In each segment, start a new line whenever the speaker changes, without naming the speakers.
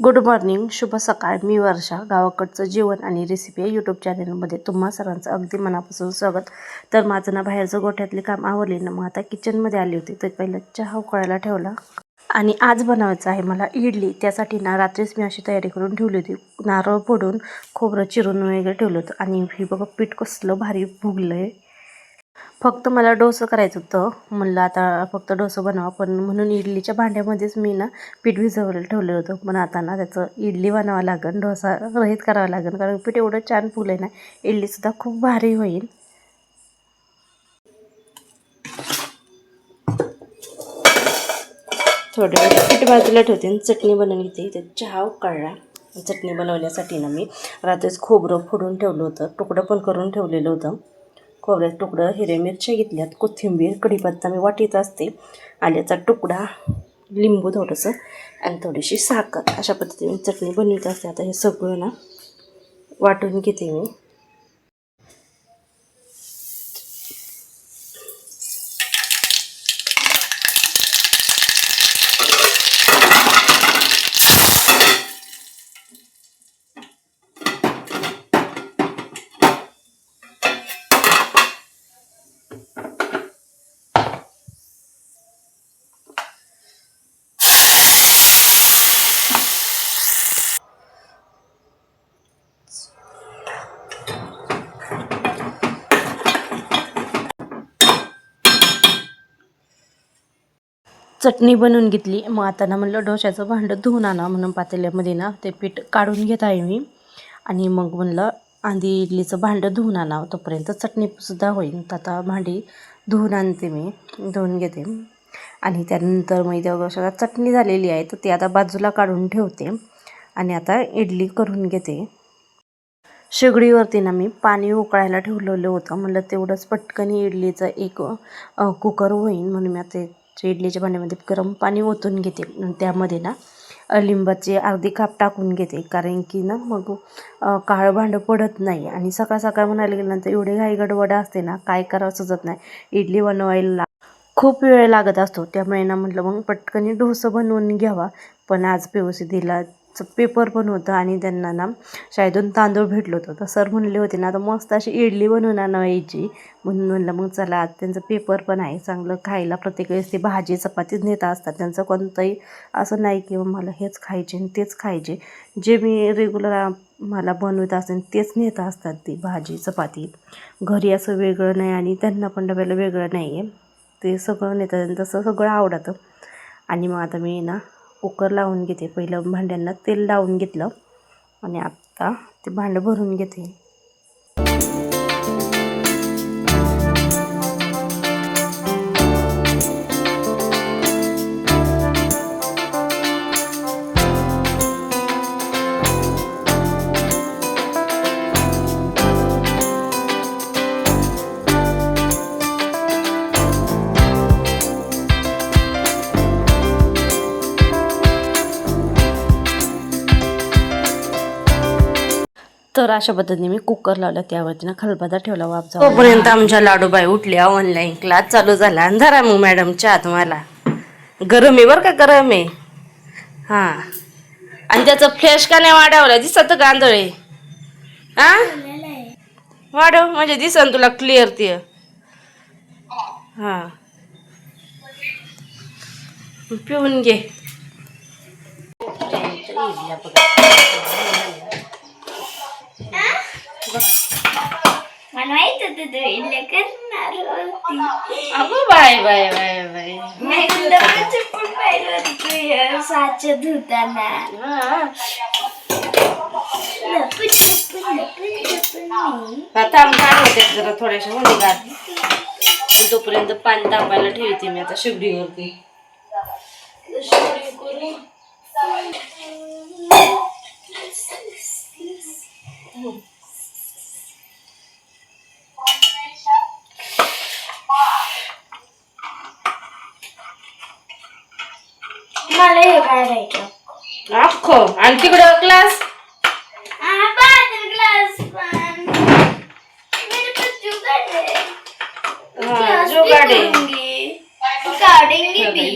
Good morning, शुभ सकाळ. मी वर्षा. गावाकडचं जेवण आणि रेसिपी या यूट्यूब चॅनलमध्ये तुम्हा सर्वांचं अगदी मनापासून स्वागत. तर माझं ना बाहेरचं गोठ्यातले काम आवरले ना, मग आता किचनमध्ये आली होती. तर पहिलं चहा उकळायला ठेवला आणि आज बनवायचं आहे मला इडली. त्यासाठी ना रात्रीच मी अशी तयारी करून ठेवली होती. नारळ फोडून, खोबरं चिरून वगैरे ठेवलं होतं. आणि हे बघा पीठ कसलं भारी फुगलं आहे. फक्त मला डोसं करायचं होतं. म्हणलं आता फक्त डोसं बनवा, पण म्हणून इडलीच्या भांड्यामध्येच मी ना पीठ भिजवलं ठेवलं होतं. पण आता ना त्याचं इडली बनावं लागेल, डोसा रहित करावं लागेल, कारण पीठ एवढं छान फुलं ना, इडलीसुद्धा खूप भारी होईल. थोडं वेळ पीठ बाजूला ठेवते आणि चटणी बनवून घेते. तर चहा उकळला. चटणी बनवण्यासाठी ना मी रात्रीच खोबरं फोडून ठेवलं होतं, तुकडं पण करून ठेवलेलं होतं. खोबऱ्याचं तुकडं, हिरव्या मिरच्या घेतल्यात, कोथिंबीर, कढीपत्ता मी वाटीत असते, आल्याचा तुकडा, लिंबू थोडंसं आणि थोडीशी साखर. अशा पद्धतीने चटणी बनवत असते. आता हे सगळं ना वाटून घेते मी. चटणी बनवून घेतली. मग आता ना म्हणलं डोश्याचं भांडं धुवून आणा, म्हणून पातेल्यामध्ये ना ते पीठ काढून घेत आहे मी. आणि मग म्हणलं आधी इडलीचं भांडं धुवून आणा, तोपर्यंत चटणीसुद्धा होईल. तर आता भांडी धुवून आणते मी, धुवून घेते. आणि त्यानंतर मग त्या डोश्याला चटणी झालेली आहे, तर ती आता बाजूला काढून ठेवते. आणि आता इडली करून घेते. शेगडीवरती ना मी पाणी उकळायला ठेवलेलं होतं. म्हणलं तेवढंच पटकन इडलीचं एक कुकर होईल, म्हणून मी आता इडलीच्या भांड्यामध्ये गरम पाणी ओतून घेते. त्यामध्ये ना लिंबाचे अर्धी काप टाकून घेते, कारण की ना मग काळं भांडं पडत नाही. आणि सकाळ सकाळ म्हणायला गेल्यानंतर एवढे घाई गडबड असते ना, काय करावं सुचत नाही. इडली बनवायला खूप वेळ लागत असतो. त्यामुळे ना म्हटलं मग पटकन डोसं बनवून घ्यावा. पण आज POC दिला पेपर पण होतं आणि त्यांना ना शाळेतून तांदूळ भेटलं होतं. तर सर म्हणले होते ना, आता मस्त अशी इडली बनवून आणायची. म्हणून म्हणलं मग चला, आज त्यांचं पेपर पण आहे, चांगलं खायला प्रत्येक वेळेस ते भाजी चपातीच नेत असतात. त्यांचं कोणतंही असं नाही की मला हेच खायचे आणि तेच खायचे. जे मी रेग्युलर मला बनवत असेल तेच नेत असतात, ती भाजी चपाती. घरी असं वेगळं नाही आणि त्यांना पण डब्याला वेगळं नाही आहे. ते सगळं नेतात, तसं सगळं आवडतं. आणि मग आता मी ना कुकर लावून घेते. पहिलं भांड्यांना तेल लावून घेतलं आणि आता ते भांडं भरून घेते. तर अशा पद्धतीने मी कुकर लावला, त्यावरती ना खलबत्ता ठेवला वाफ जाऊ. तोपर्यंत आमच्या लाडूबाई उठल्या, ऑनलाईन क्लास चालू झाला. आणि धरा मग मॅडम चहा तुम्हाला. गरम आहे बरं का, गरम आहे. हां, आणि त्याचं फ्लॅश का नाही वाढवलं, दिसत गांधळे? हां, वाढव म्हणजे दिसन तुला क्लिअर ते. हां, पिऊन घे. अगो बाय बाय बाय बाय.
साच धुताना
थांब होते जरा थोड्याशा मध्ये गाठ. तोपर्यंत पाणी तापायला ठेवते मी आता शेगडीवरती.
मला हे काढायचं
अख्खं. आणि तिकडं ग्लास
ग्लास पण
जो गाडे
काढेंगे भी.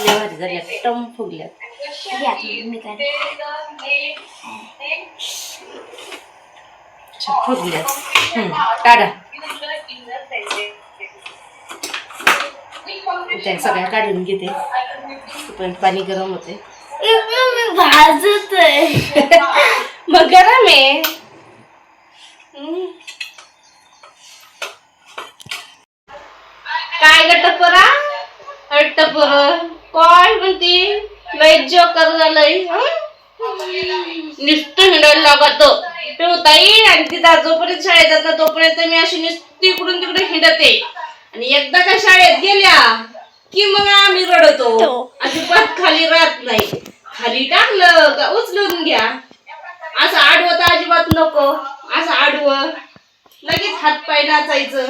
लय भारी झाल्या टम फुगल्यात.
घ्या मी काढते.
फुगल्यात. काढा त्या सगळ्या काढून घेते पण पाणी गरम होते.
मी भाजतोय.
मग गरम आहे. काय गटपरा हट्टपर काय म्हणते लय जोकर झालंय. नुसतं हिंडायला लागत ठेवताई आणि तिथं जोपर्यंत शाळेत जात ना तोपर्यंत मी अशी नुसती इकडून तिकडे हिंडते आणि एकदा का शाळेत गेल्या की मग आम्ही रडतो. अजिबात खाली राहत नाही. खाली टाकलं का उचलून घ्या. असं आडवं तर अजिबात नको. असं आडवं लगेच हात पाय नाचायचं.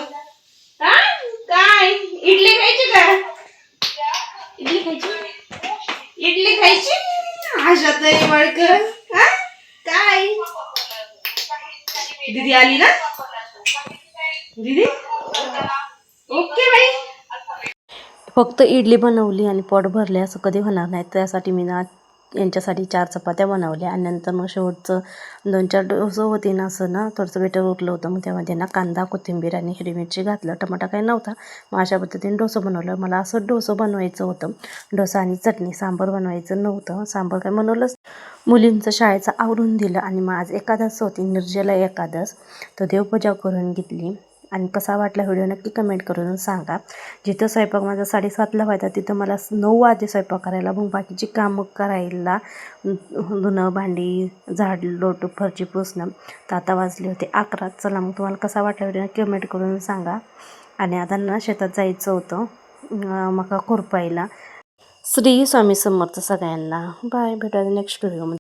हा काय इडली खायची का? इडली खायची इडली खायची आशात वळक. हा काय दीदी आली ना दीदी. ओके बाई. फक्त इडली बनवली आणि पोट भरले असं कधी होणार नाही. त्यासाठी मी ना यांच्यासाठी 4 चपात्या बनवल्या आणि नंतर मग शेवटचं 2-4 डोसं होती ना असं ना थोडंसं बेटर उरलं होतं. मग त्यामध्ये ना कांदा कोथिंबीर आणि हिरवी मिरची घातलं. टमाटा काही नव्हता. मग अशा पद्धतीने डोसं बनवलं. मला असं डोसं बनवायचं होतं. डोसा आणि चटणी. सांबार बनवायचं नव्हतं. सांबार काय बनवलंच. मुलींचं शाळेचं आवरून दिलं आणि मग आज एकादस होती निर्जला एकादस. तर देवपूजा करून घेतली. आणि कसा वाटला व्हिडिओ नक्की कमेंट करून सांगा. जिथं स्वयंपाक माझा 7:30ला व्हायचा तिथं मला 9 वाजले स्वयंपाक करायला. मग बाकीची कामं करायला धुणं भांडी झाड लोट फरची पुसणं तर आता वाजले होते 11. चला मग तुम्हाला कसा वाटला व्हिडिओ नक्की कमेंट करून सांगा. आणि आता ना शेतात जायचं होतं मका खुरपायला. श्री स्वामी समर्थ सगळ्यांना. बाय. भेटूया नेक्स्ट व्हिडिओमध्ये.